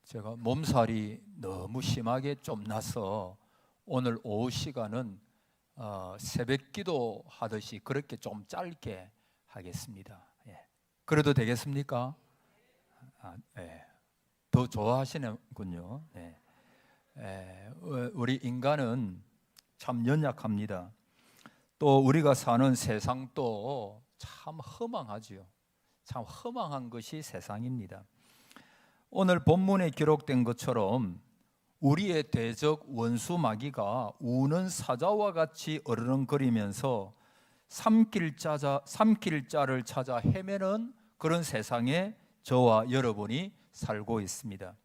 제가 몸살이 너무 심하게 좀 나서 오늘 오후 시간은 새벽 기도 하듯이 그렇게 좀 짧게 하겠습니다. 예. 그래도 되겠습니까? 예. 더 좋아하시는군요. 예. 우리 인간은 참 연약합니다. 또 우리가 사는 세상도 참 허망하지요. 참 허망한 것이 세상입니다. 오늘 본문에 기록된 것처럼 우리의 대적 원수 마귀가 우는 사자와 같이 어르렁거리면서 삼킬 자를 찾아 헤매는 그런 세상에 저와 여러분이 살고 있습니다.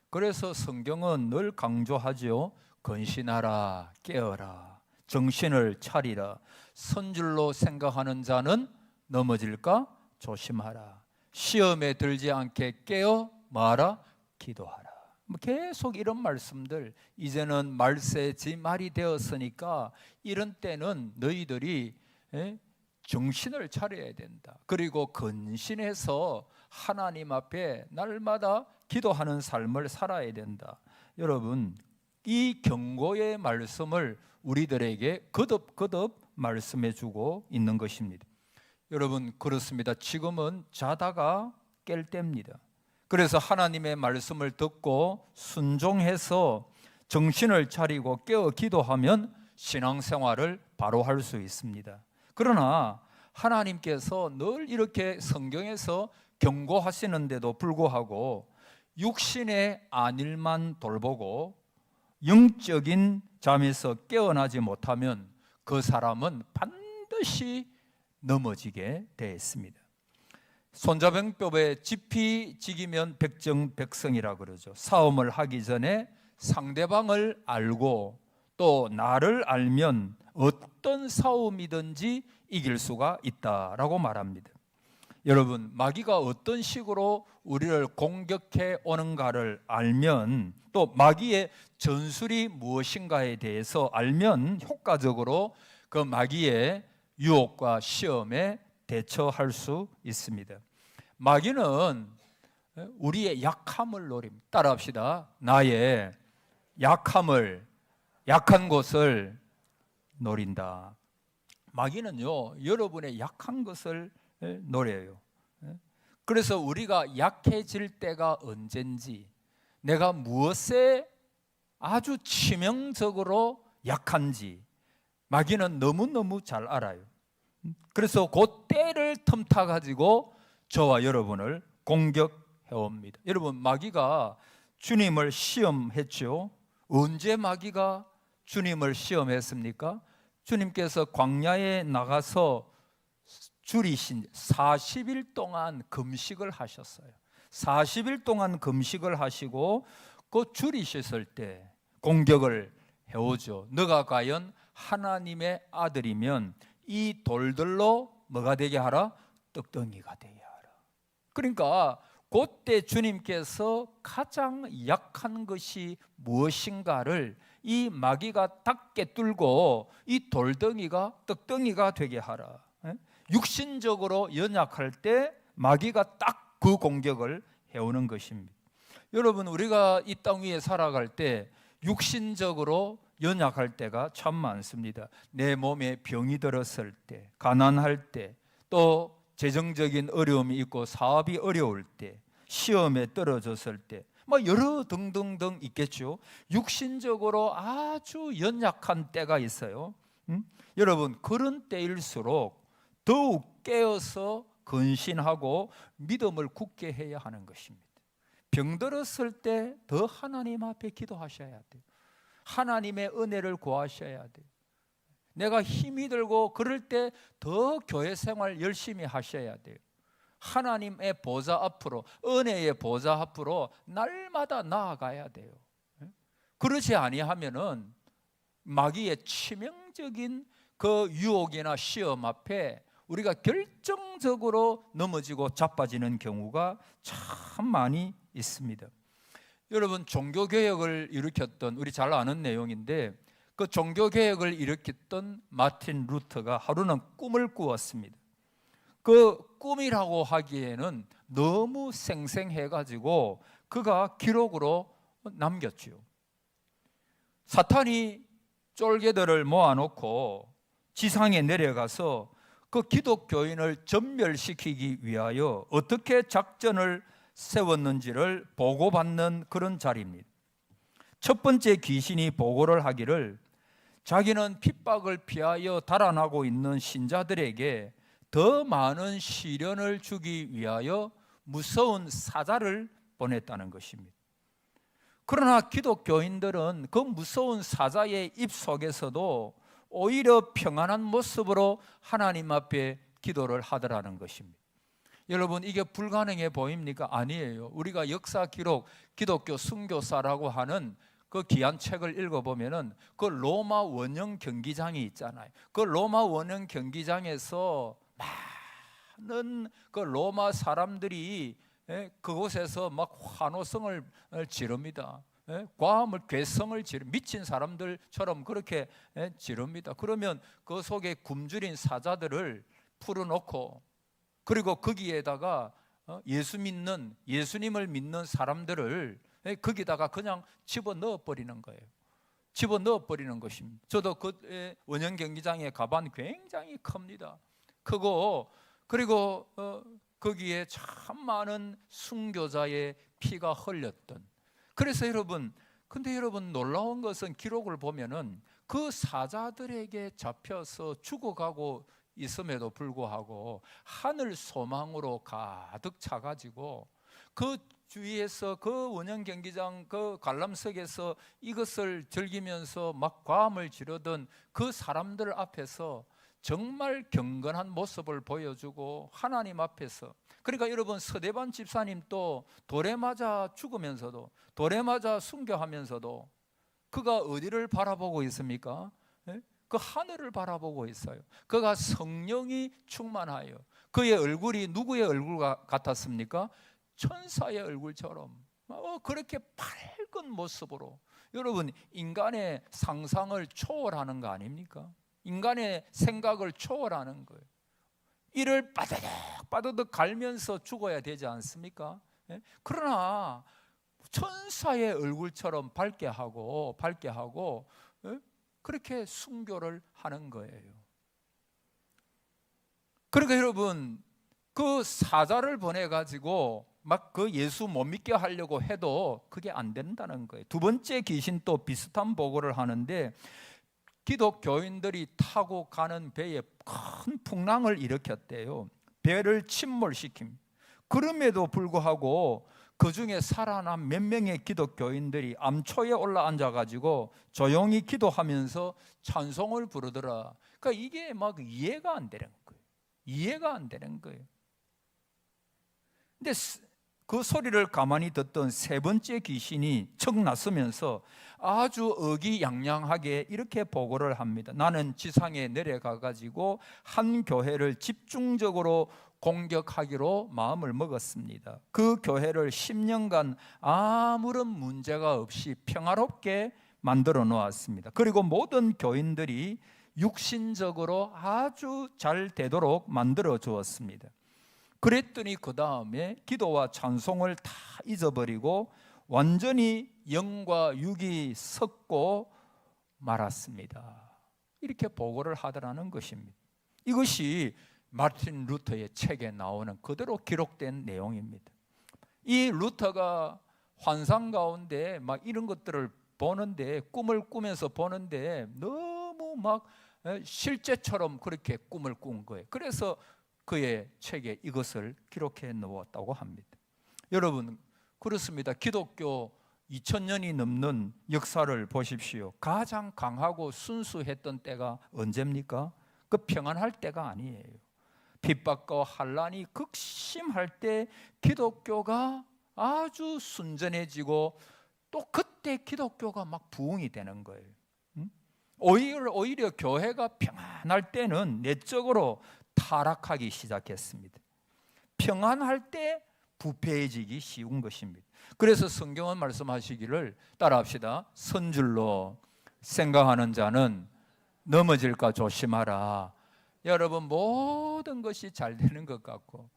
그래서 성경은 늘 강조하지요. 근신하라, 깨어라, 정신을 차리라. 선줄로 생각하는 자는 넘어질까 조심하라. 시험에 들지 않게 깨어 마라, 기도하라. 계속 이런 말씀들. 이제는 말세지 말이 되었으니까 이런 때는 너희들이 정신을 차려야 된다. 그리고 근신해서 하나님 앞에 날마다 기도하는 삶을 살아야 된다. 여러분, 이 경고의 말씀을 우리들에게 거듭거듭 말씀해 주고 있는 것입니다. 여러분, 그렇습니다. 지금은 자다가 깰 때입니다. 그래서 하나님의 말씀을 듣고 순종해서 정신을 차리고 깨어 기도하면 신앙생활을 바로 할 수 있습니다. 그러나 하나님께서 늘 이렇게 성경에서 경고하시는데도 불구하고 육신의 안일만 돌보고 영적인 잠에서 깨어나지 못하면 그 사람은 반드시 넘어지게 되어 있습니다. 손자병법에 지피지기면 백정백성이라 그러죠. 싸움을 하기 전에 상대방을 알고 또 나를 알면 어떤 싸움이든지 이길 수가 있다라고 말합니다. 여러분, 마귀가 어떤 식으로 우리를 공격해 오는가를 알면, 또 마귀의 전술이 무엇인가에 대해서 알면 효과적으로 그 마귀의 유혹과 시험에 대처할 수 있습니다. 마귀는 우리의 약함을 노립니다. 따라합시다. 나의 약한 곳을 노린다. 마귀는요, 여러분의 약한 것을 노려요. 그래서 우리가 약해질 때가 언젠지, 내가 무엇에 아주 치명적으로 약한지 마귀는 너무너무 잘 알아요. 그래서 그 때를 틈타 가지고 저와 여러분을 공격해 옵니다. 여러분, 마귀가 주님을 시험했죠. 언제 마귀가 주님을 시험했습니까? 주님께서 광야에 나가서 줄이신 40일 동안 금식을 하셨어요. 40일 동안 금식을 하시고 그 줄이셨을 때 공격을 해오죠. 너가 과연 하나님의 아들이면 이 돌들로 뭐가 되게 하라? 떡덩이가 되게 하라. 그러니까 그때 주님께서 가장 약한 것이 무엇인가를 이 마귀가 딱 꿰뚫고 이 돌덩이가 떡덩이가 되게 하라. 육신적으로 연약할 때 마귀가 딱 그 공격을 해오는 것입니다. 여러분, 우리가 이 땅 위에 살아갈 때 육신적으로 연약할 때가 참 많습니다. 내 몸에 병이 들었을 때, 가난할 때, 또 재정적인 어려움이 있고 사업이 어려울 때, 시험에 떨어졌을 때, 여러 등등등 있겠죠. 육신적으로 아주 연약한 때가 있어요. 여러분, 그런 때일수록 더욱 깨어서 근신하고 믿음을 굳게 해야 하는 것입니다. 병들었을 때 더 하나님 앞에 기도하셔야 돼요. 하나님의 은혜를 구하셔야 돼요. 내가 힘이 들고 그럴 때 더 교회 생활 열심히 하셔야 돼요. 하나님의 보좌 앞으로, 은혜의 보좌 앞으로 날마다 나아가야 돼요. 그러지 아니하면은 마귀의 치명적인 그 유혹이나 시험 앞에 우리가 결정적으로 넘어지고 자빠지는 경우가 참 많이 있습니다. 여러분, 종교개혁을 일으켰던, 우리 잘 아는 내용인데, 그 종교개혁을 일으켰던 마틴 루터가 하루는 꿈을 꾸었습니다. 그 꿈이라고 하기에는 너무 생생해가지고 그가 기록으로 남겼지요. 사탄이 쫄개들을 모아놓고 지상에 내려가서 그 기독교인을 전멸시키기 위하여 어떻게 작전을 세웠는지를 보고받는 그런 자리입니다. 첫 번째 귀신이 보고를 하기를 자기는 핍박을 피하여 달아나고 있는 신자들에게 더 많은 시련을 주기 위하여 무서운 사자를 보냈다는 것입니다. 그러나 기독교인들은 그 무서운 사자의 입 속에서도 오히려 평안한 모습으로 하나님 앞에 기도를 하더라는 것입니다. 여러분, 이게 불가능해 보입니까? 아니에요. 우리가 역사 기록 기독교 순교사라고 하는 그 귀한 책을 읽어보면은 그 로마 원형 경기장이 있잖아요. 그 로마 원형 경기장에서 많은 그 로마 사람들이 그곳에서 막 환호성을 지릅니다. 과음을 괴성을 지르 미친 사람들처럼 그렇게 지릅니다. 그러면 그 속에 굶주린 사자들을 풀어놓고 그리고 거기에다가 예수님을 믿는 사람들을 거기다가 그냥 집어넣어 버리는 거예요. 집어넣어 버리는 것입니다. 저도 그 원형 경기장에 가봤는데 굉장히 큽니다. 크고 그리고 거기에 참 많은 순교자의 피가 흘렸던. 그래서 근데 여러분 놀라운 것은 기록을 보면은 그 사자들에게 잡혀서 죽어가고 있음에도 불구하고 하늘 소망으로 가득 차가지고 그 주위에서 그 원형 경기장 그 관람석에서 이것을 즐기면서 막 과음을 지르던 그 사람들 앞에서 정말 경건한 모습을 보여주고 하나님 앞에서, 그러니까 여러분 서대반 집사님 또 돌에 맞아 죽으면서도 돌에 맞아 순교하면서도 그가 어디를 바라보고 있습니까? 그 하늘을 바라보고 있어요. 그가 성령이 충만하여 그의 얼굴이 누구의 얼굴 같았습니까? 천사의 얼굴처럼 그렇게 밝은 모습으로. 여러분, 인간의 상상을 초월하는 거 아닙니까? 인간의 생각을 초월하는 거예요. 이를 빠드득 갈면서 죽어야 되지 않습니까? 그러나 천사의 얼굴처럼 밝게 하고 그렇게 순교를 하는 거예요. 그러니까 여러분, 그 사자를 보내가지고 막 그 예수 못 믿게 하려고 해도 그게 안 된다는 거예요. 두 번째 귀신 또 비슷한 보고를 하는데 기독교인들이 타고 가는 배에 큰 풍랑을 일으켰대요. 배를 침몰시킴. 그럼에도 불구하고 그 중에 살아난 몇 명의 기독교인들이 암초에 올라앉아 가지고 조용히 기도하면서 찬송을 부르더라. 그러니까 이게 막 이해가 안 되는 거예요. 이해가 안 되는 거예요. 근데 그 소리를 가만히 듣던 세 번째 귀신이 척 나서면서 아주 의기양양하게 이렇게 보고를 합니다. 나는 지상에 내려가 가지고 한 교회를 집중적으로 공격하기로 마음을 먹었습니다. 그 교회를 10년간 아무런 문제가 없이 평화롭게 만들어 놓았습니다. 그리고 모든 교인들이 육신적으로 아주 잘 되도록 만들어 주었습니다. 그랬더니 그 다음에 기도와 찬송을 다 잊어버리고 완전히 영과 육이 섞고 말았습니다. 이렇게 보고를 하더라는 것입니다. 이것이 마틴 루터의 책에 나오는 그대로 기록된 내용입니다. 이 루터가 환상 가운데 막 이런 것들을 보는데, 꿈을 꾸면서 보는데 너무 막 실제처럼 그렇게 꿈을 꾼 거예요. 그래서 그의 책에 이것을 기록해 놓았다고 합니다. 여러분, 그렇습니다. 기독교 2000년이 넘는 역사를 보십시오. 가장 강하고 순수했던 때가 언제입니까? 그 평안할 때가 아니에요. 핍박과 환란이 극심할 때 기독교가 아주 순전해지고 또 그때 기독교가 막 부흥이 되는 거예요. 오히려 교회가 평안할 때는 내적으로 타락하기 시작했습니다. 평안할 때 부패해지기 쉬운 것입니다. 그래서 성경은 말씀하시기를, 따라합시다. 선줄로 생각하는 자는 넘어질까 조심하라. 여러분, 모든 것이 잘 되는 것 같고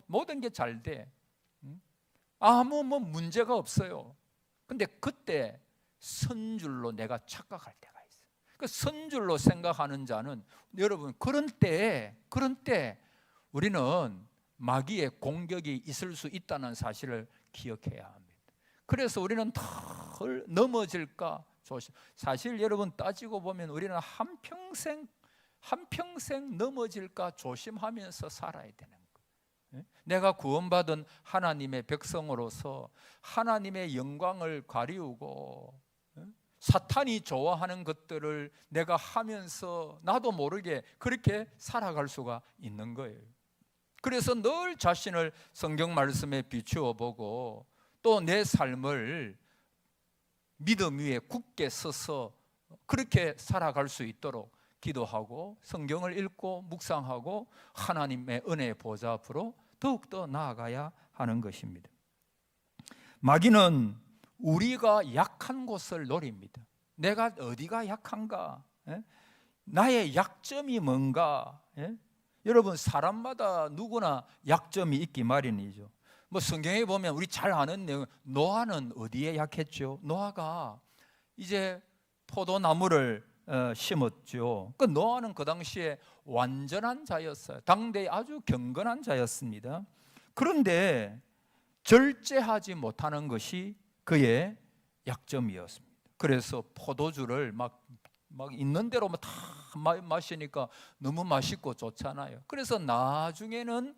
모든 게 잘 돼. 아무 문제가 없어요. 근데 그때 선줄로 내가 착각할 때가 있어요. 그 선줄로 생각하는 자는 여러분 그런 때 우리는 마귀의 공격이 있을 수 있다는 사실을 기억해야 합니다. 그래서 우리는 덜 넘어질까 조심. 사실 여러분 따지고 보면 우리는 한평생 넘어질까 조심하면서 살아야 되는 거예요. 내가 구원받은 하나님의 백성으로서 하나님의 영광을 가리우고 사탄이 좋아하는 것들을 내가 하면서 나도 모르게 그렇게 살아갈 수가 있는 거예요. 그래서 늘 자신을 성경 말씀에 비추어 보고 또 내 삶을 믿음 위에 굳게 서서 그렇게 살아갈 수 있도록 기도하고 성경을 읽고 묵상하고 하나님의 은혜의 보좌 앞으로 더욱더 나아가야 하는 것입니다. 마귀는 우리가 약한 곳을 노립니다. 내가 어디가 약한가? 나의 약점이 뭔가? 여러분 사람마다 누구나 약점이 있기 마련이죠. 뭐 성경에 보면 우리 잘 아는 내용, 노아는 어디에 약했죠? 노아가 이제 포도나무를 심었죠. 그 노아는 그 당시에 완전한 자였어요. 당대에 아주 경건한 자였습니다. 그런데 절제하지 못하는 것이 그의 약점이었습니다. 그래서 포도주를 막 있는 대로 다 마시니까 너무 맛있고 좋잖아요. 그래서 나중에는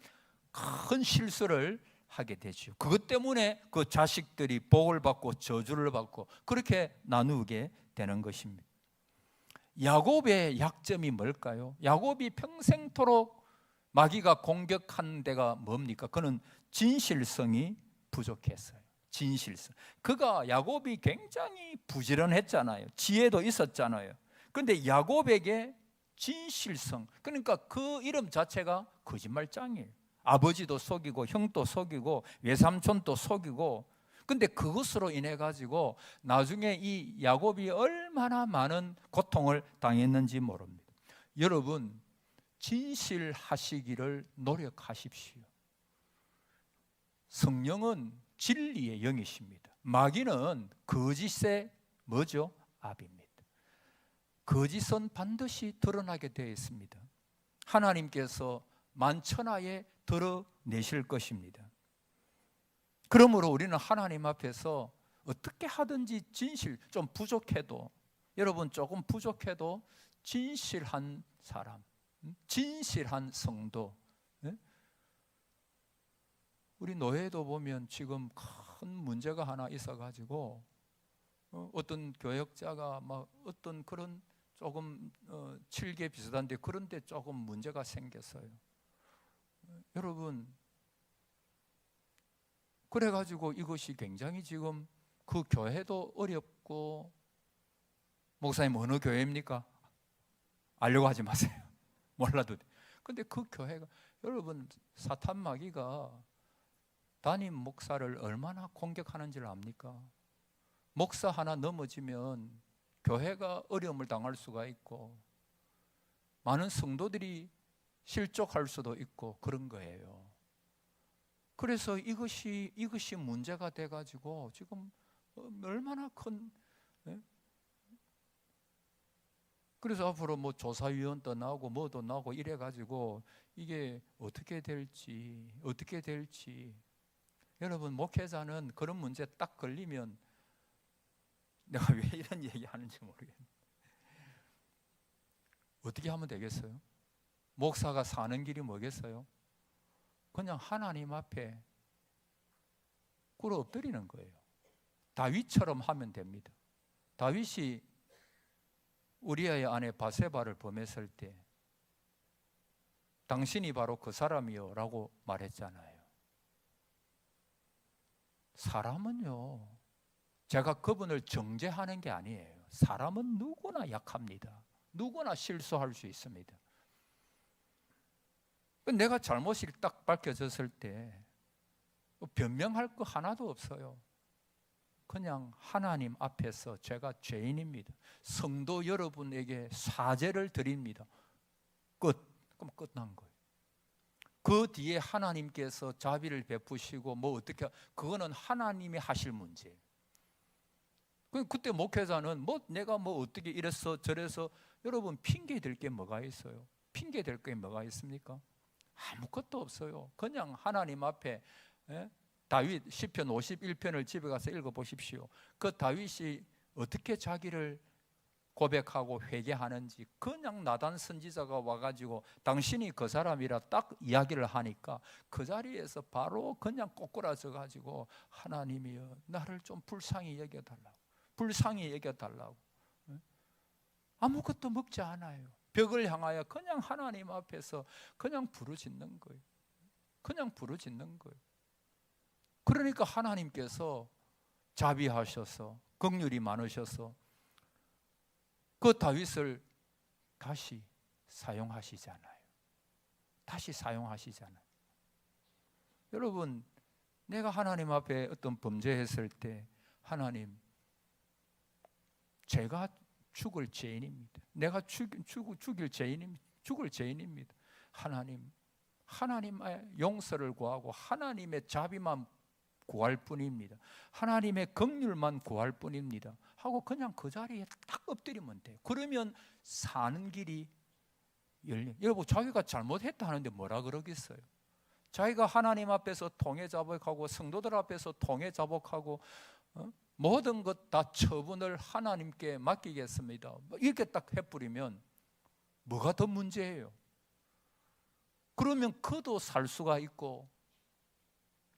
큰 실수를 하게 되죠. 그것 때문에 그 자식들이 복을 받고 저주를 받고 그렇게 나누게 되는 것입니다. 야곱의 약점이 뭘까요? 야곱이 평생토록 마귀가 공격한 데가 뭡니까? 그는 진실성이 부족했어요. 진실성. 야곱이 굉장히 부지런했잖아요. 지혜도 있었잖아요. 그런데 야곱에게 진실성, 그러니까 그 이름 자체가 거짓말장이에요. 아버지도 속이고 형도 속이고 외삼촌도 속이고. 근데 그것으로 인해 가지고 나중에 이 야곱이 얼마나 많은 고통을 당했는지 모릅니다. 여러분 진실하시기를 노력하십시오. 성령은 진리의 영이십니다. 마귀는 거짓의 뭐죠? 압입니다. 거짓은 반드시 드러나게 되어 있습니다. 하나님께서 만천하에 드러내실 것입니다. 그러므로 우리는 하나님 앞에서 어떻게 하든지 좀 부족해도, 여러분 조금 부족해도 진실한 사람, 진실한 성도. 우리 노예도 보면 지금 큰 문제가 하나 있어가지고 어떤 교역자가 막 어떤 그런 조금 칠계 비슷한데 그런데 조금 문제가 생겼어요. 여러분 그래가지고 이것이 굉장히 지금 그 교회도 어렵고, 목사님 어느 교회입니까? 알려고 하지 마세요. 몰라도 돼. 근데 그 교회가, 여러분 사탄 마귀가 담임 목사를 얼마나 공격하는지를 압니까? 목사 하나 넘어지면 교회가 어려움을 당할 수가 있고 많은 성도들이 실족할 수도 있고 그런 거예요. 그래서 이것이 문제가 돼가지고 지금 얼마나 큰, 그래서 앞으로 뭐 조사위원도 나오고 뭐도 나오고 이래가지고 이게 어떻게 될지. 여러분 목회자는 그런 문제 딱 걸리면, 내가 왜 이런 얘기 하는지 모르겠네. 어떻게 하면 되겠어요? 목사가 사는 길이 뭐겠어요? 그냥 하나님 앞에 꿇어 엎드리는 거예요. 다윗처럼 하면 됩니다. 다윗이 우리아의 아내 바세바를 범했을 때 당신이 바로 그 사람이요 라고 말했잖아요. 사람은요, 제가 그분을 정죄하는 게 아니에요. 사람은 누구나 약합니다. 누구나 실수할 수 있습니다. 내가 잘못이 딱 밝혀졌을 때 변명할 거 하나도 없어요. 그냥 하나님 앞에서 제가 죄인입니다. 성도 여러분에게 사죄를 드립니다. 끝. 그럼 끝난 거예요. 그 뒤에 하나님께서 자비를 베푸시고 뭐 어떻게, 그거는 하나님이 하실 문제예요. 그때 목회자는 뭐 내가 뭐 어떻게 이래서 저래서, 여러분 핑계 댈 게 뭐가 있어요? 핑계 댈 게 뭐가 있습니까? 아무것도 없어요. 그냥 하나님 앞에, 다윗 시편 51편을 집에 가서 읽어보십시오. 그 다윗이 어떻게 자기를 고백하고 회개하는지, 그냥 나단 선지자가 와가지고 당신이 그 사람이라 딱 이야기를 하니까 그 자리에서 바로 그냥 꼬꾸라져 가지고, 하나님이여 나를 좀 불쌍히 여겨달라고, 불쌍히 여겨달라고. 아무것도 먹지 않아요. 벽을 향하여 그냥 하나님 앞에서 그냥 부르짖는 거예요. 그냥 부르짖는 거예요. 그러니까 하나님께서 자비하셔서 긍휼이 많으셔서 그 다윗을 다시 사용하시잖아요. 다시 사용하시잖아요. 여러분, 내가 하나님 앞에 어떤 범죄했을 때, 하나님, 제가 죽을 죄인입니다. 내가 죽을 죄인입니다. 하나님, 하나님의 용서를 구하고 하나님의 자비만 구할 뿐입니다. 하나님의 긍휼만 구할 뿐입니다 하고 그냥 그 자리에 딱 엎드리면 돼요. 그러면 사는 길이 열려. 여러분, 자기가 잘못했다 하는데 뭐라 그러겠어요? 자기가 하나님 앞에서 통회자복하고 성도들 앞에서 통회자복하고 모든 것 다 처분을 하나님께 맡기겠습니다, 이렇게 딱 해버리면 뭐가 더 문제예요? 그러면 그도 살 수가 있고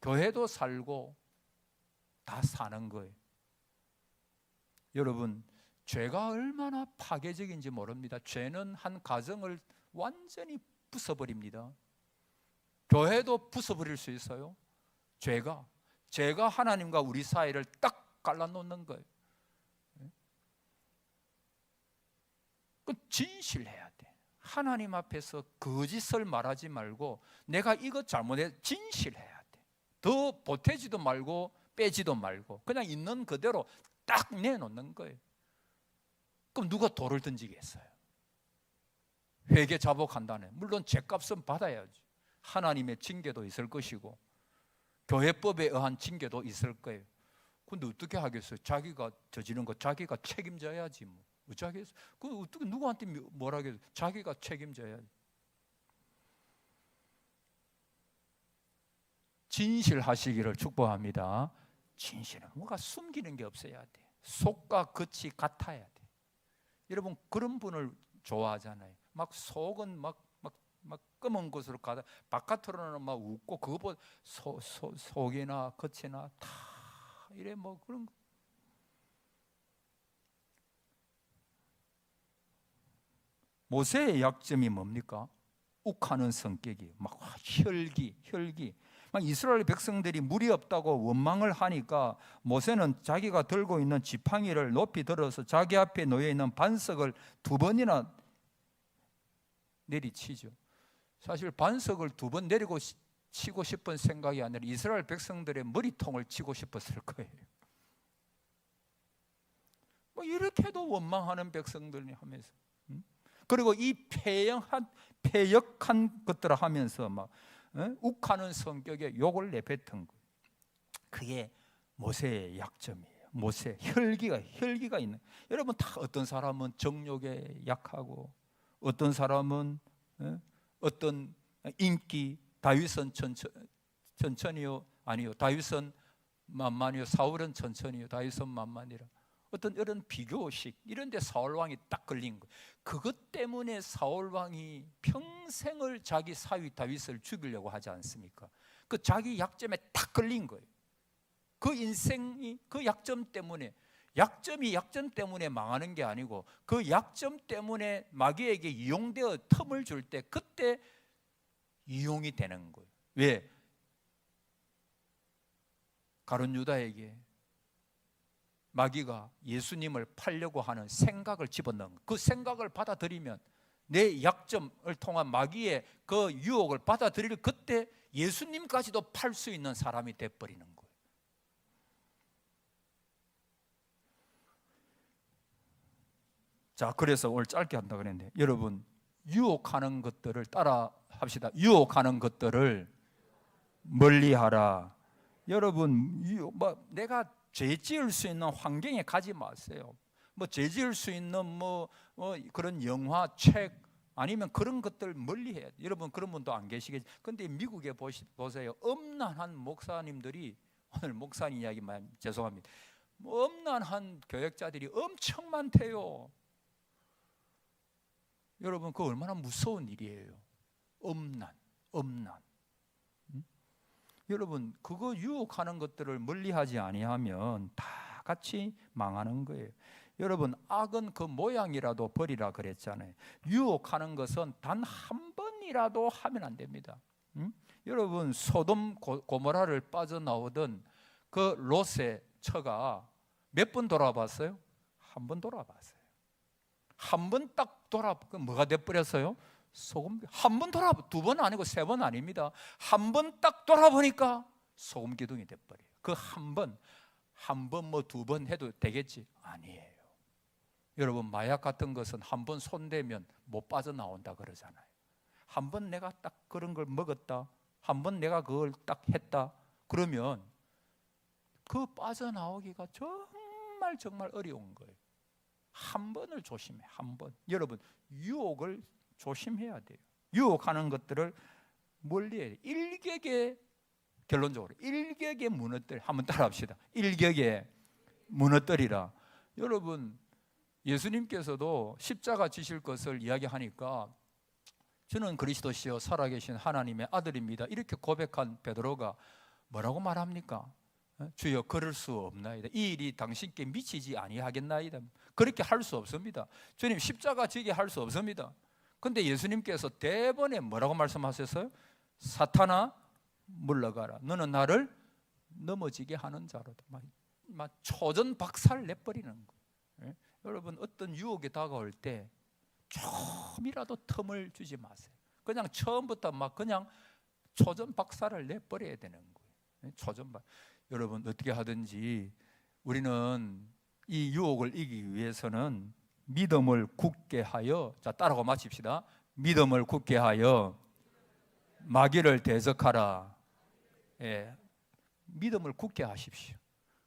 교회도 살고 다 사는 거예요. 여러분, 죄가 얼마나 파괴적인지 모릅니다. 죄는 한 가정을 완전히 부숴버립니다. 교회도 부숴버릴 수 있어요. 죄가 하나님과 우리 사이를 딱 갈라놓는 거예요. 진실해야 돼. 하나님 앞에서 거짓을 말하지 말고 내가 이것 잘못해, 진실해야 돼. 더 보태지도 말고 빼지도 말고 그냥 있는 그대로 딱 내놓는 거예요. 그럼 누가 돌을 던지겠어요? 회개 자복한다네. 물론 죄값은 받아야지. 하나님의 징계도 있을 것이고 교회법에 의한 징계도 있을 거예요. 근데 어떻게 하겠어요? 자기가 저지른 거 자기가 책임져야지 뭐. 어쩌겠어요? 그 어떻게 누구한테 뭐라 하겠어요? 자기가 책임져야지. 진실하시기를 축복합니다. 진실은 뭐가 숨기는 게 없어야 돼. 속과 겉이 같아야 돼. 여러분, 그런 분을 좋아하잖아요. 막 속은 막 검은 것으로 가다 바깥으로는 막 웃고, 그거보다 속이나 겉이나 다 이래 뭐 그런 거. 모세의 약점이 뭡니까? 욱하는 성격이, 막 혈기. 막 이스라엘 백성들이 물이 없다고 원망을 하니까 모세는 자기가 들고 있는 지팡이를 높이 들어서 자기 앞에 놓여 있는 반석을 2번이나 내리치죠. 사실 반석을 2번 내리고 치고 싶은 생각이 아니라 이스라엘 백성들의 머리통을 치고 싶었을 거예요. 뭐 이렇게도 원망하는 백성들이 하면서, 그리고 이 패역한 것들을 하면서 막 욱하는 성격에 욕을 내뱉은 거예요. 그게 모세의 약점이에요. 모세, 혈기가 있는. 여러분, 다 어떤 사람은 정욕에 약하고 어떤 사람은 어떤 인기, 다윗은 천천히요, 아니요, 다윗은 만만이요, 사울은 천천히요, 다윗은 만만이라. 어떤 이런 비교식, 이런 데 사울왕이 딱 걸린 거예요. 그것 때문에 사울왕이 평생을 자기 사위 다윗을 죽이려고 하지 않습니까? 그 자기 약점에 딱 걸린 거예요. 그 인생이 그 약점 때문에, 약점 때문에 망하는 게 아니고 그 약점 때문에 마귀에게 이용되어 틈을 줄 때 그때 이용이 되는 거예요. 왜? 가룟 유다에게 마귀가 예수님을 팔려고 하는 생각을 집어넣은 거예요. 그 생각을 받아들이면, 내 약점을 통한 마귀의 그 유혹을 받아들일, 그때 예수님까지도 팔 수 있는 사람이 돼버리는 거예요. 자, 그래서 오늘 짧게 한다 그랬는데, 여러분, 유혹하는 것들을 따라 합시다. 유혹하는 것들을 멀리하라. 여러분, 내가 죄 지을 수 있는 환경에 가지 마세요. 죄 지을 수 있는 그런 영화, 책 아니면 그런 것들 멀리해야 돼요. 여러분 그런 분도 안 계시겠지. 근데 미국에 보세요. 엄난한 목사님들이, 오늘 목사님 이야기만 죄송합니다. 엄난한 교역자들이 엄청 많대요. 여러분 그거 얼마나 무서운 일이에요. 엄난. 여러분 그거 유혹하는 것들을 멀리하지 아니하면 다 같이 망하는 거예요. 여러분 악은 그 모양이라도 버리라 그랬잖아요. 유혹하는 것은 단 한 번이라도 하면 안 됩니다. 여러분 소돔 고모라를 빠져나오던 그 롯의 처가 몇 번 돌아봤어요? 한 번 돌아봤어요. 한 번 딱 뭐가 돼버렸어요? 소금. 한 번 두 번 아니고 세 번 아닙니다. 한 번 딱 돌아보니까 소금 기둥이 돼버려요. 그 한 번 두 번 해도 되겠지? 아니에요. 여러분 마약 같은 것은 한 번 손대면 못 빠져나온다 그러잖아요. 한 번 내가 딱 그런 걸 먹었다, 한 번 내가 그걸 딱 했다 그러면 그 빠져나오기가 정말 어려운 거예요. 한 번을 조심해. 한 번. 여러분 유혹을 조심해야 돼요. 유혹하는 것들을 멀리해야 돼요. 일격에, 결론적으로 일격에 무너뜨려. 한번 따라합시다. 일격에 무너뜨리라. 여러분 예수님께서도 십자가 지실 것을 이야기하니까 저는 그리스도시요 살아계신 하나님의 아들입니다 이렇게 고백한 베드로가 뭐라고 말합니까? 주여 그럴 수 없나이다. 이 일이 당신께 미치지 아니하겠나이다. 그렇게 할 수 없습니다. 주님 십자가 지게 할 수 없습니다. 근데 예수님께서 대번에 뭐라고 말씀하셨어요? 사탄아 물러가라. 너는 나를 넘어지게 하는 자로다. 막 초전박살 내버리는 거예요. 여러분 어떤 유혹이 다가올 때 조금이라도 틈을 주지 마세요. 그냥 처음부터 막 그냥 초전박살을 내버려야 되는 거예요. 초전박. 여러분 어떻게 하든지 우리는 이 유혹을 이기기 위해서는 믿음을 굳게 하여, 자 따라고 마칩시다. 믿음을 굳게 하여 마귀를 대적하라. 예, 믿음을 굳게 하십시오.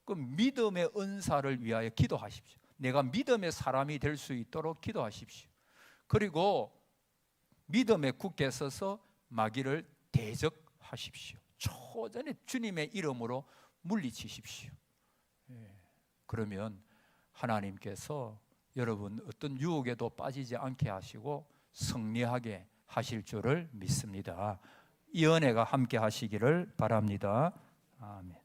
그럼 믿음의 은사를 위하여 기도하십시오. 내가 믿음의 사람이 될 수 있도록 기도하십시오. 그리고 믿음에 굳게 서서 마귀를 대적하십시오. 초전에 주님의 이름으로 물리치십시오. 그러면 하나님께서 여러분 어떤 유혹에도 빠지지 않게 하시고 승리하게 하실 줄을 믿습니다. 이 은혜가 함께 하시기를 바랍니다. 아멘.